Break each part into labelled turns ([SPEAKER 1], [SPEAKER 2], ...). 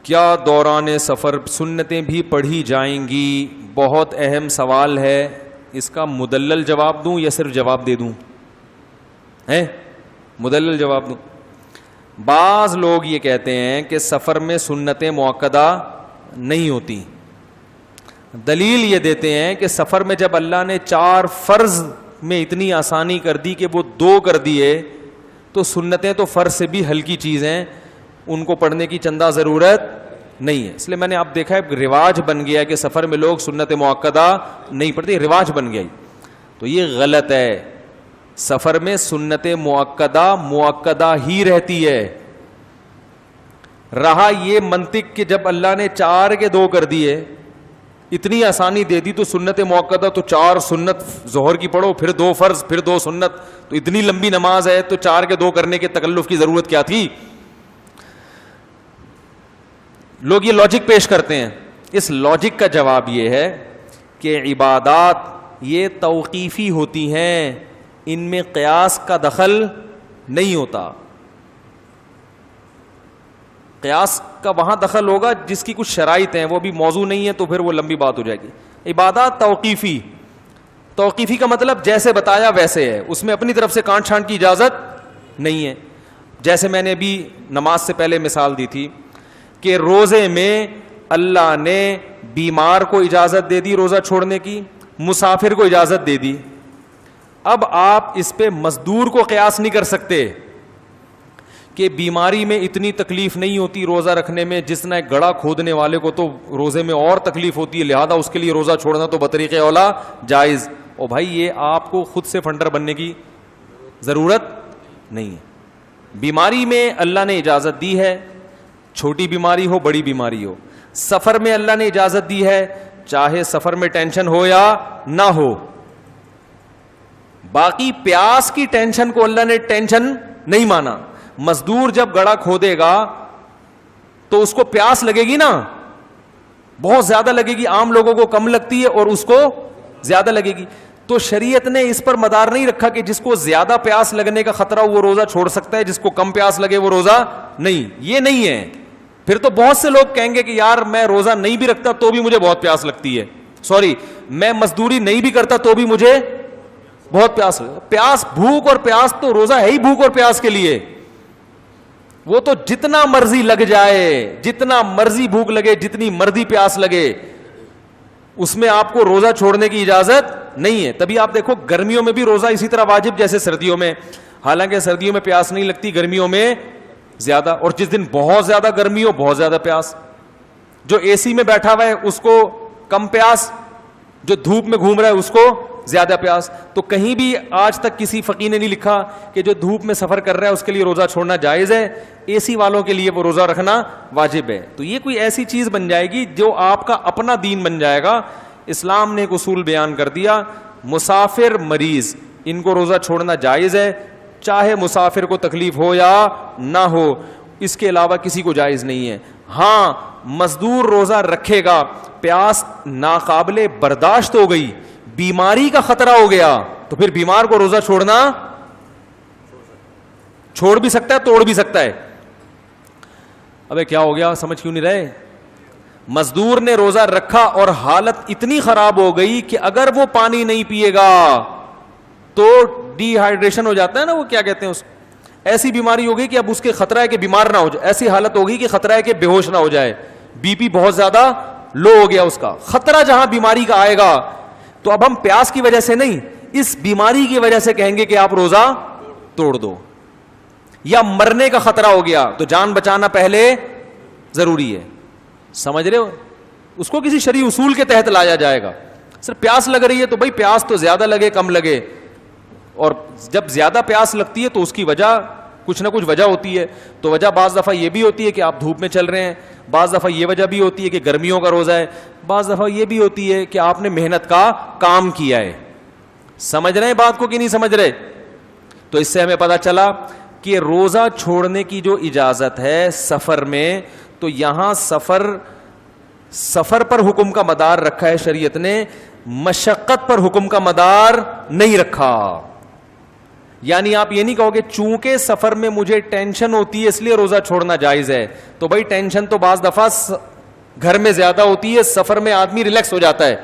[SPEAKER 1] کیا دوران سفر سنتیں بھی پڑھی جائیں گی؟ بہت اہم سوال ہے. اس کا مدلل جواب دوں یا صرف جواب دے دوں؟ مدلل جواب دوں. بعض لوگ یہ کہتے ہیں کہ سفر میں سنتیں مؤکدہ نہیں ہوتی. دلیل یہ دیتے ہیں کہ سفر میں جب اللہ نے 4 فرض میں اتنی آسانی کر دی کہ وہ 2 کر دیے, تو سنتیں تو فرض سے بھی ہلکی چیز ہیں, ان کو پڑھنے کی چندہ ضرورت نہیں ہے. اس لیے میں نے آپ دیکھا ہے رواج بن گیا کہ سفر میں لوگ سنت مؤکدہ نہیں پڑھتے, رواج بن گیا. تو یہ غلط ہے. سفر میں سنت مؤکدہ ہی رہتی ہے. رہا یہ منطق کہ جب اللہ نے 4 کے 2 کر دیے, اتنی آسانی دے دی, تو سنت مؤکدہ تو 4 سنت ظہر کی پڑھو, پھر 2 فرض, پھر 2 سنت, تو اتنی لمبی نماز ہے تو 4 کے 2 کرنے کے تکلف کی ضرورت کیا تھی؟ لوگ یہ لاجک پیش کرتے ہیں. اس لاجک کا جواب یہ ہے کہ عبادات یہ توقیفی ہوتی ہیں, ان میں قیاس کا دخل نہیں ہوتا. قیاس کا وہاں دخل ہوگا جس کی کچھ شرائط ہیں, وہ بھی موضوع نہیں ہے, تو پھر وہ لمبی بات ہو جائے گی. عبادات توقیفی کا مطلب جیسے بتایا ویسے ہے, اس میں اپنی طرف سے کانٹ چھانٹ کی اجازت نہیں ہے. جیسے میں نے ابھی نماز سے پہلے مثال دی تھی کہ روزے میں اللہ نے بیمار کو اجازت دے دی روزہ چھوڑنے کی, مسافر کو اجازت دے دی. اب آپ اس پہ مزدور کو قیاس نہیں کر سکتے کہ بیماری میں اتنی تکلیف نہیں ہوتی روزہ رکھنے میں, جس نے گڑھا کھودنے والے کو تو روزے میں اور تکلیف ہوتی ہے, لہذا اس کے لیے روزہ چھوڑنا تو بطریق اولا جائز. او بھائی, یہ آپ کو خود سے فنڈر بننے کی ضرورت نہیں ہے. بیماری میں اللہ نے اجازت دی ہے, چھوٹی بیماری ہو بڑی بیماری ہو. سفر میں اللہ نے اجازت دی ہے, چاہے سفر میں ٹینشن ہو یا نہ ہو. باقی پیاس کی ٹینشن کو اللہ نے ٹینشن نہیں مانا. مزدور جب گڑھا کھودے گا تو اس کو پیاس لگے گی نا, بہت زیادہ لگے گی. عام لوگوں کو کم لگتی ہے اور اس کو زیادہ لگے گی. تو شریعت نے اس پر مدار نہیں رکھا کہ جس کو زیادہ پیاس لگنے کا خطرہ وہ روزہ چھوڑ سکتا ہے, جس کو کم پیاس لگے وہ روزہ نہیں. یہ نہیں ہے. پھر تو بہت سے لوگ کہیں گے کہ یار میں روزہ نہیں بھی رکھتا تو بھی مجھے بہت پیاس لگتی ہے, میں مزدوری نہیں بھی کرتا تو بھی مجھے بہت پیاس لگتی. پیاس, بھوک اور پیاس تو روزہ ہے ہی بھوک اور پیاس کے لیے. وہ تو جتنا مرضی لگ جائے, جتنا مرضی بھوک لگے, جتنی مرضی پیاس لگے, اس میں آپ کو روزہ چھوڑنے کی اجازت نہیں ہے. تبھی آپ دیکھو گرمیوں میں بھی روزہ اسی طرح واجب جیسے سردیوں میں. حالانکہ سردیوں میں پیاس نہیں لگتی, گرمیوں میں زیادہ. اور جس دن بہت زیادہ گرمی ہو بہت زیادہ پیاس. جو اے سی میں بیٹھا ہوا ہے اس کو کم پیاس, جو دھوپ میں گھوم رہا ہے اس کو زیادہ پیاس. تو کہیں بھی آج تک کسی فقیہ نے نہیں لکھا کہ جو دھوپ میں سفر کر رہا ہے اس کے لیے روزہ چھوڑنا جائز ہے, اے سی والوں کے لیے وہ روزہ رکھنا واجب ہے. تو یہ کوئی ایسی چیز بن جائے گی جو آپ کا اپنا دین بن جائے گا. اسلام نے ایک اصول بیان کر دیا, مسافر مریض ان کو روزہ چھوڑنا جائز ہے, چاہے مسافر کو تکلیف ہو یا نہ ہو, اس کے علاوہ کسی کو جائز نہیں ہے. ہاں مزدور روزہ رکھے گا, پیاس ناقابل برداشت ہو گئی, بیماری کا خطرہ ہو گیا, تو پھر بیمار کو روزہ چھوڑنا چھوڑ بھی سکتا ہے, توڑ بھی سکتا ہے. ابے کیا ہو گیا, سمجھ کیوں نہیں رہے؟ مزدور نے روزہ رکھا اور حالت اتنی خراب ہو گئی کہ اگر وہ پانی نہیں پیے گا تو ڈی ہائیڈریشن ہو جاتا ہے نا, وہ کیا کہتے ہیں اس, ایسی بیماری ہو گئی کہ اب اس کے خطرہ ہے کہ بیمار نہ ہو جائے, ایسی حالت ہو گئی کہ خطرہ ہے کہ بے ہوش نہ ہو جائے, بی پی بہت زیادہ لو ہو گیا اس کا. خطرہ جہاں بیماری کا آئے گا تو اب ہم پیاس کی وجہ سے نہیں, اس بیماری کی وجہ سے کہیں گے کہ آپ روزہ توڑ دو. یا مرنے کا خطرہ ہو گیا تو جان بچانا پہلے ضروری ہے. سمجھ رہے ہو؟ اس کو کسی شرعی اصول کے تحت لایا جائے گا. صرف پیاس لگ رہی ہے تو بھائی پیاس تو زیادہ لگے کم لگے, اور جب زیادہ پیاس لگتی ہے تو اس کی وجہ کچھ نہ کچھ وجہ ہوتی ہے. تو وجہ بعض دفعہ یہ بھی ہوتی ہے کہ آپ دھوپ میں چل رہے ہیں, بعض دفعہ یہ وجہ بھی ہوتی ہے کہ گرمیوں کا روزہ ہے, بعض دفعہ یہ بھی ہوتی ہے کہ آپ نے محنت کا کام کیا ہے. سمجھ رہے ہیں بات کو کہ نہیں سمجھ رہے؟ تو اس سے ہمیں پتہ چلا کہ روزہ چھوڑنے کی جو اجازت ہے سفر میں, تو یہاں سفر پر حکم کا مدار رکھا ہے شریعت نے, مشقت پر حکم کا مدار نہیں رکھا. یعنی آپ یہ نہیں کہو گے چونکہ سفر میں مجھے ٹینشن ہوتی ہے اس لیے روزہ چھوڑنا جائز ہے. تو بھائی ٹینشن تو بعض دفعہ گھر میں زیادہ ہوتی ہے, سفر میں آدمی ریلیکس ہو جاتا ہے.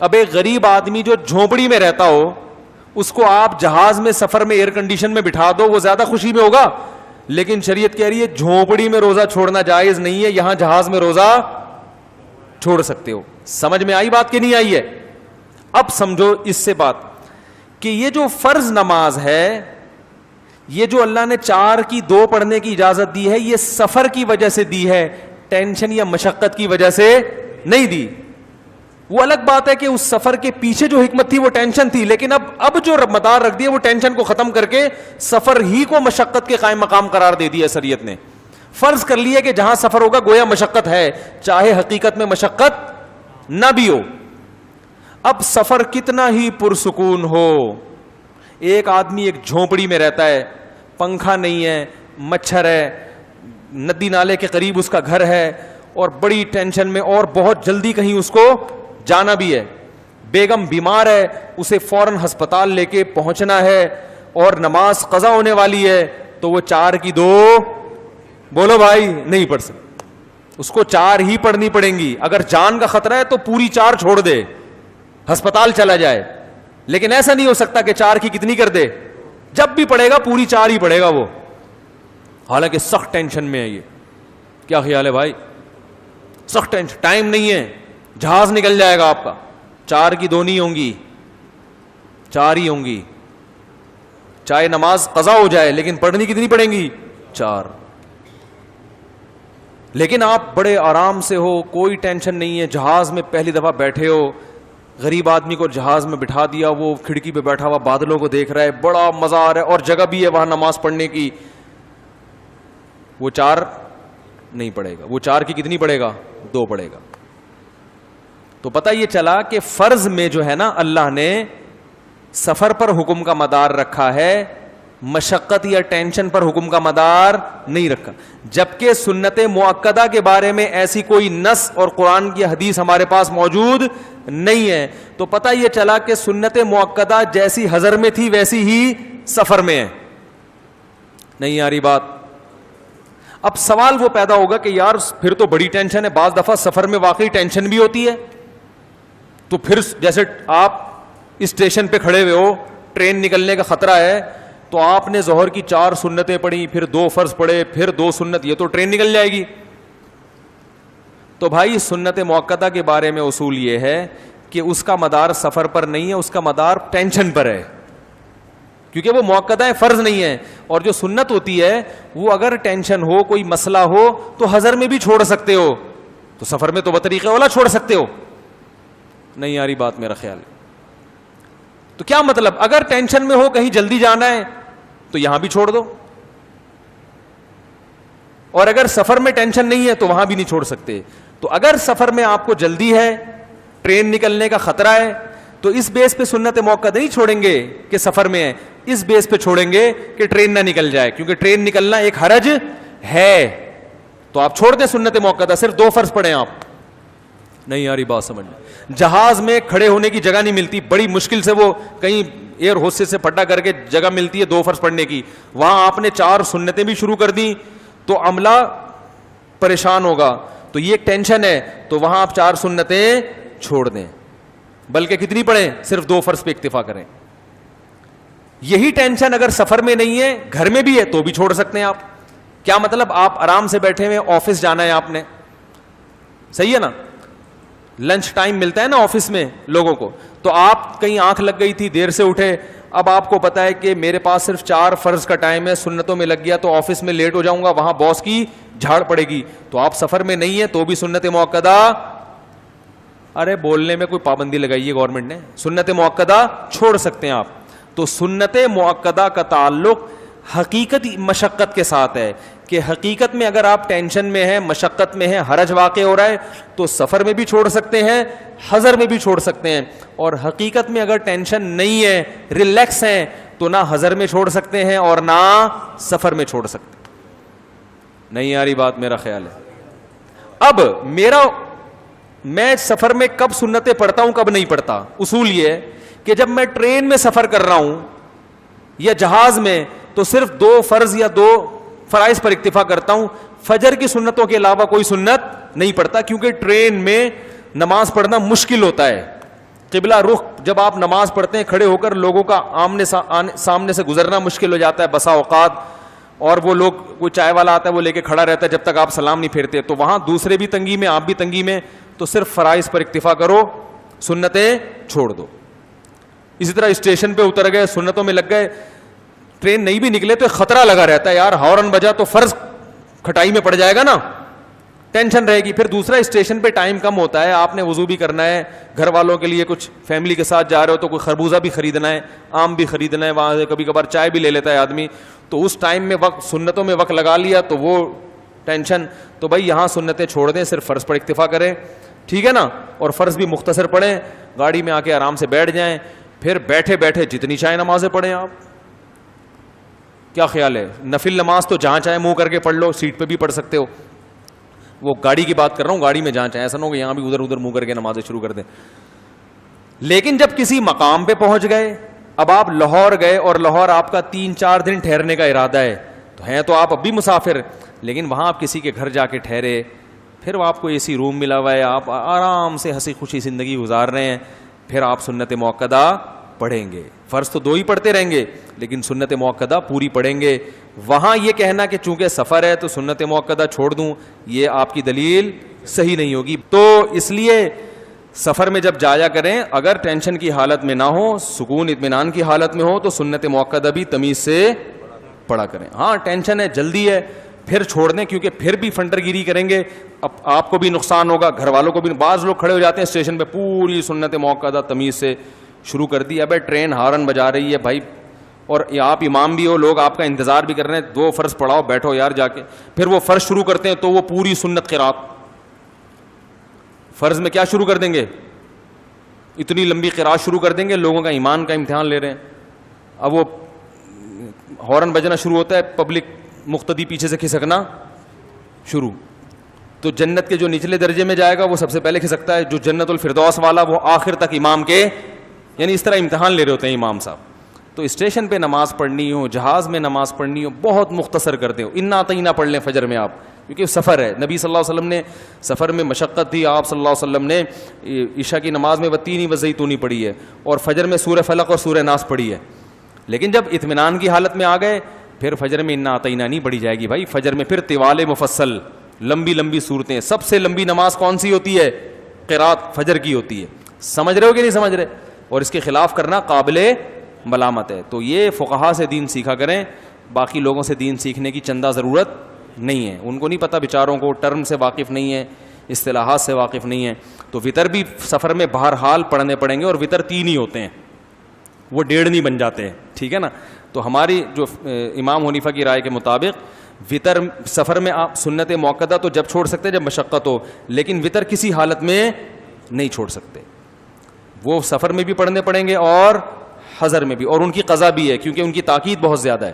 [SPEAKER 1] اب ایک غریب آدمی جو جھونپڑی میں رہتا ہو, اس کو آپ جہاز میں سفر میں ایئر کنڈیشن میں بٹھا دو, وہ زیادہ خوشی میں ہوگا. لیکن شریعت کہہ رہی ہے جھونپڑی میں روزہ چھوڑنا جائز نہیں ہے, یہاں جہاز میں روزہ چھوڑ سکتے ہو. سمجھ میں آئی بات کہ نہیں آئی ہے؟ اب سمجھو اس سے بات کہ یہ جو فرض نماز ہے, یہ جو اللہ نے 4 کی 2 پڑھنے کی اجازت دی ہے, یہ سفر کی وجہ سے دی ہے, ٹینشن یا مشقت کی وجہ سے نہیں دی. وہ الگ بات ہے کہ اس سفر کے پیچھے جو حکمت تھی وہ ٹینشن تھی, لیکن اب جو مدار رکھ دیا وہ ٹینشن کو ختم کر کے سفر ہی کو مشقت کے قائم مقام قرار دے دیا شریعت نے. فرض کر لیا کہ جہاں سفر ہوگا گویا مشقت ہے, چاہے حقیقت میں مشقت نہ بھی ہو. اب سفر کتنا ہی پرسکون ہو, ایک آدمی ایک جھونپڑی میں رہتا ہے, پنکھا نہیں ہے, مچھر ہے, ندی نالے کے قریب اس کا گھر ہے, اور بڑی ٹینشن میں, اور بہت جلدی کہیں اس کو جانا بھی ہے, بیگم بیمار ہے, اسے فوراً ہسپتال لے کے پہنچنا ہے, اور نماز قضا ہونے والی ہے, تو وہ 4 کی 2 بولو بھائی نہیں پڑھ سکتے, اس کو 4 ہی پڑھنی پڑیں گی. اگر جان کا خطرہ ہے تو پوری 4 چھوڑ دے, ہسپتال چلا جائے. لیکن ایسا نہیں ہو سکتا کہ 4 کی کتنی کر دے, جب بھی پڑھے گا پوری 4 ہی پڑھے گا وہ, حالانکہ سخت ٹینشن میں ہے. یہ کیا خیال ہے بھائی؟ سخت ٹینشن, ٹائم نہیں ہے, جہاز نکل جائے گا آپ کا. 4 کی 2 نہیں ہوں گی, 4 ہی ہوں گی, چاہے نماز قضا ہو جائے, لیکن پڑھنی کتنی پڑیں گی؟ 4. لیکن آپ بڑے آرام سے ہو, کوئی ٹینشن نہیں ہے, جہاز میں پہلی دفعہ بیٹھے ہو, غریب آدمی کو جہاز میں بٹھا دیا, وہ کھڑکی پہ بیٹھا ہوا بادلوں کو دیکھ رہا ہے, بڑا مزہ آ رہا ہے, اور جگہ بھی ہے وہاں نماز پڑھنے کی. وہ 4 نہیں پڑھے گا, وہ 4 کی کتنی پڑھے گا؟ 2 پڑھے گا. تو پتہ یہ چلا کہ فرض میں جو ہے نا اللہ نے سفر پر حکم کا مدار رکھا ہے, مشقت یا ٹینشن پر حکم کا مدار نہیں رکھا. جبکہ سنت مؤکدہ کے بارے میں ایسی کوئی نص اور قرآن کی حدیث ہمارے پاس موجود نہیں ہے. تو پتہ یہ چلا کہ سنت مؤکدہ جیسی حضر میں تھی ویسی ہی سفر میں ہے. نہیں آ رہی بات؟ اب سوال وہ پیدا ہوگا کہ یار پھر تو بڑی ٹینشن ہے, بعض دفعہ سفر میں واقعی ٹینشن بھی ہوتی ہے. تو پھر جیسے آپ اسٹیشن پہ کھڑے ہوئے ہو, ٹرین نکلنے کا خطرہ ہے, تو آپ نے ظہر کی 4 سنتیں پڑھی, پھر 2 فرض پڑھے, پھر 2 سنت, یہ تو ٹرین نکل جائے گی. تو بھائی سنت مؤکدہ کے بارے میں اصول یہ ہے کہ اس کا مدار سفر پر نہیں ہے, اس کا مدار ٹینشن پر ہے, کیونکہ وہ مؤکدہ ہے, فرض نہیں ہے. اور جو سنت ہوتی ہے وہ اگر ٹینشن ہو, کوئی مسئلہ ہو, تو حضر میں بھی چھوڑ سکتے ہو, تو سفر میں تو بطریقہ اولا چھوڑ سکتے ہو. نہیں آ رہی بات میرا خیال ہے؟ تو کیا مطلب, اگر ٹینشن میں ہو, کہیں جلدی جانا ہے, تو یہاں بھی چھوڑ دو, اور اگر سفر میں ٹینشن نہیں ہے تو وہاں بھی نہیں چھوڑ سکتے. تو اگر سفر میں آپ کو جلدی ہے, ٹرین نکلنے کا خطرہ ہے, تو اس بیس پہ سنت موقع نہیں چھوڑیں گے کہ سفر میں ہے, اس بیس پہ چھوڑیں گے کہ ٹرین نہ نکل جائے, کیونکہ ٹرین نکلنا ایک حرج ہے. تو آپ چھوڑ دیں سنت موقع, صرف 2 فرض پڑھیں آپ. نہیں آ رہی بات سمجھ میں؟ جہاز میں کھڑے ہونے کی جگہ نہیں ملتی, بڑی مشکل سے وہ کہیں ایئر ہوسٹس سے پھٹا کر کے جگہ ملتی ہے 2 فرض پڑھنے کی, وہاں آپ نے 4 سنتیں بھی شروع کر دیں تو عملہ پریشان ہوگا. تو یہ ایک ٹینشن ہے, تو وہاں آپ 4 سنتیں چھوڑ دیں, بلکہ کتنی پڑھیں, صرف 2 فرض پہ اکتفا کریں. یہی ٹینشن اگر سفر میں نہیں ہے, گھر میں بھی ہے, تو بھی چھوڑ سکتے ہیں آپ. کیا مطلب, آپ آرام سے بیٹھے ہوئے, آفس جانا ہے آپ نے, صحیح ہے نا, لنچ ٹائم ملتا ہے نا آفس میں لوگوں کو, تو آپ کہیں آنکھ لگ گئی تھی, دیر سے اٹھے, اب آپ کو پتا ہے کہ میرے پاس صرف 4 فرض کا ٹائم ہے, سنتوں میں لگ گیا تو آفس میں لیٹ ہو جاؤں گا, وہاں باس کی جھاڑ پڑے گی. تو آپ سفر میں نہیں ہے تو بھی سنت موقدہ, ارے بولنے میں کوئی پابندی لگائی ہے گورنمنٹ نے, سنت موقدہ چھوڑ سکتے ہیں آپ. تو سنت موقدہ کا تعلق حقیقت مشقت کے ساتھ ہے, کہ حقیقت میں اگر آپ ٹینشن میں ہیں, مشقت میں ہیں, حرج واقع ہو رہا ہے, تو سفر میں بھی چھوڑ سکتے ہیں, حضر میں بھی چھوڑ سکتے ہیں. اور حقیقت میں اگر ٹینشن نہیں ہے, ریلیکس ہیں, تو نہ حضر میں چھوڑ سکتے ہیں اور نہ سفر میں چھوڑ سکتے. نہیں آ رہی بات میرا خیال ہے؟ اب میں سفر میں کب سنتیں پڑھتا ہوں, کب نہیں پڑھتا, اصول یہ ہے کہ جب میں ٹرین میں سفر کر رہا ہوں, یا جہاز میں تو صرف 2 فرض یا 2 فرائض پر اکتفا کرتا ہوں, فجر کی سنتوں کے علاوہ کوئی سنت نہیں پڑھتا, کیونکہ ٹرین میں نماز پڑھنا مشکل ہوتا ہے. قبلہ رخ جب آپ نماز پڑھتے ہیں کھڑے ہو کر, لوگوں کا سامنے سے گزرنا مشکل ہو جاتا ہے بسا اوقات, اور وہ لوگ, کوئی چائے والا آتا ہے وہ لے کے کھڑا رہتا ہے جب تک آپ سلام نہیں پھیرتے, تو وہاں دوسرے بھی تنگی میں, آپ بھی تنگی میں, تو صرف فرائض پر اکتفا کرو, سنتیں چھوڑ دو. اسی طرح اسٹیشن پہ اتر گئے, سنتوں میں لگ گئے, ٹرین نہیں بھی نکلے تو خطرہ لگا رہتا ہے, یار ہارن بجا تو فرض کھٹائی میں پڑ جائے گا نا, ٹینشن رہے گی. پھر دوسرا اسٹیشن پہ ٹائم کم ہوتا ہے, آپ نے وضو بھی کرنا ہے, گھر والوں کے لیے کچھ فیملی کے ساتھ جا رہے ہو تو کوئی خربوزہ بھی خریدنا ہے, آم بھی خریدنا ہے, وہاں سے کبھی کبھار چائے بھی لے لیتا ہے آدمی, تو اس ٹائم میں وقت, سنتوں میں وقت لگا لیا تو وہ ٹینشن. تو بھائی یہاں سنتیں چھوڑ دیں, صرف فرض پر اکتفا کریں, ٹھیک ہے نا, اور فرض بھی مختصر پڑھیں, گاڑی میں آ کے آرام سے بیٹھ جائیں, پھر بیٹھے بیٹھے جتنی چاہے نمازیں پڑھیں. آپ کیا خیال ہے؟ نفل نماز تو جہاں چاہے منہ کر کے پڑھ لو, سیٹ پہ بھی پڑھ سکتے ہو, وہ گاڑی کی بات کر رہا ہوں, گاڑی میں جہاں چاہے, ایسا نہ ہو کہ یہاں بھی ادھر ادھر منہ کر کے نمازیں شروع کر دیں. لیکن جب کسی مقام پہ پہنچ گئے, اب آپ لاہور گئے اور لاہور آپ کا 3-4 دن ٹھہرنے کا ارادہ ہے, تو ہیں تو آپ اب بھی مسافر, لیکن وہاں آپ کسی کے گھر جا کے ٹھہرے, پھر آپ کو اے سی روم ملا ہوا ہے, آپ آرام سے ہنسی خوشی زندگی گزار رہے ہیں, پھر آپ سنت موقدہ پڑھیں گے. فرض تو 2 ہی پڑھتے رہیں گے, لیکن سنت موقدہ پوری پڑھیں گے. وہاں یہ کہنا کہ چونکہ سفر ہے تو سنت موقدہ چھوڑ دوں, یہ آپ کی دلیل صحیح نہیں ہوگی. تو اس لیے سفر میں جب جایا کریں, اگر ٹینشن کی حالت میں نہ ہو, سکون اطمینان کی حالت میں ہو, تو سنت موقدہ بھی تمیز سے پڑھا کریں. ہاں ٹینشن ہے, جلدی ہے, پھر چھوڑ دیں, کیونکہ پھر بھی فنڈر گیری کریں گے, اب آپ کو بھی نقصان ہوگا, گھر والوں کو بھی. بعض لوگ کھڑے ہو جاتے ہیں اسٹیشن پہ, پوری سنت موقدہ تمیز سے شروع کر دی. ابے ٹرین ہارن بجا رہی ہے بھائی, اور آپ امام بھی ہو, لوگ آپ کا انتظار بھی کر رہے ہیں, 2 فرض پڑھاؤ, بیٹھو یار جا کے. پھر وہ فرض شروع کرتے ہیں تو وہ پوری سنت قرات, فرض میں کیا شروع کر دیں گے, اتنی لمبی قرات شروع کر دیں گے, لوگوں کا ایمان کا امتحان لے رہے ہیں. اب وہ ہارن بجنا شروع ہوتا ہے, پبلک مقتدی پیچھے سے کھسکنا شروع, تو جنت کے جو نچلے درجے میں جائے گا وہ سب سے پہلے کھسکتا ہے, جو جنت الفردوس والا وہ آخر تک امام کے, یعنی اس طرح امتحان لے رہے ہوتے ہیں امام صاحب. تو اسٹیشن پہ نماز پڑھنی ہو, جہاز میں نماز پڑھنی ہو, بہت مختصر کرتے ہو, انا اطعنا پڑھ لیں فجر میں آپ, کیونکہ سفر ہے. نبی صلی اللہ علیہ وسلم نے سفر میں مشقت تھی, آپ صلی اللہ علیہ وسلم نے عشاء کی نماز میں والتین والزیتون پڑھی ہے, اور فجر میں سورہ فلق اور سورہ ناس پڑھی ہے. لیکن جب اطمینان کی حالت میں آ گئے, پھر فجر میں انا اطعنا نہیں پڑھی جائے گی بھائی. فجر میں پھر طوال مفصل, لمبی لمبی صورتیں. سب سے لمبی نماز کون سی ہوتی ہے؟ قرات فجر کی ہوتی ہے. سمجھ رہے ہو کہ نہیں سمجھ رہے؟ اور اس کے خلاف کرنا قابل ملامت ہے. تو یہ فقہا سے دین سیکھا کریں, باقی لوگوں سے دین سیکھنے کی چندہ ضرورت نہیں ہے. ان کو نہیں پتہ بیچاروں کو, ٹرم سے واقف نہیں ہے, اصطلاحات سے واقف نہیں ہے. تو وطر بھی سفر میں بہرحال پڑھنے پڑیں گے, اور وطر 3 ہی ہوتے ہیں, وہ 1.5 نہیں بن جاتے ہیں, ٹھیک ہے نا. تو ہماری جو امام حنیفہ کی رائے کے مطابق وطر سفر میں آپ سنت موقدہ تو جب چھوڑ سکتے جب مشقت ہو, لیکن وطر کسی حالت میں نہیں چھوڑ سکتے. وہ سفر میں بھی پڑھنے پڑیں گے اور حضر میں بھی, اور ان کی قضا بھی ہے, کیونکہ ان کی تاکید بہت زیادہ ہے.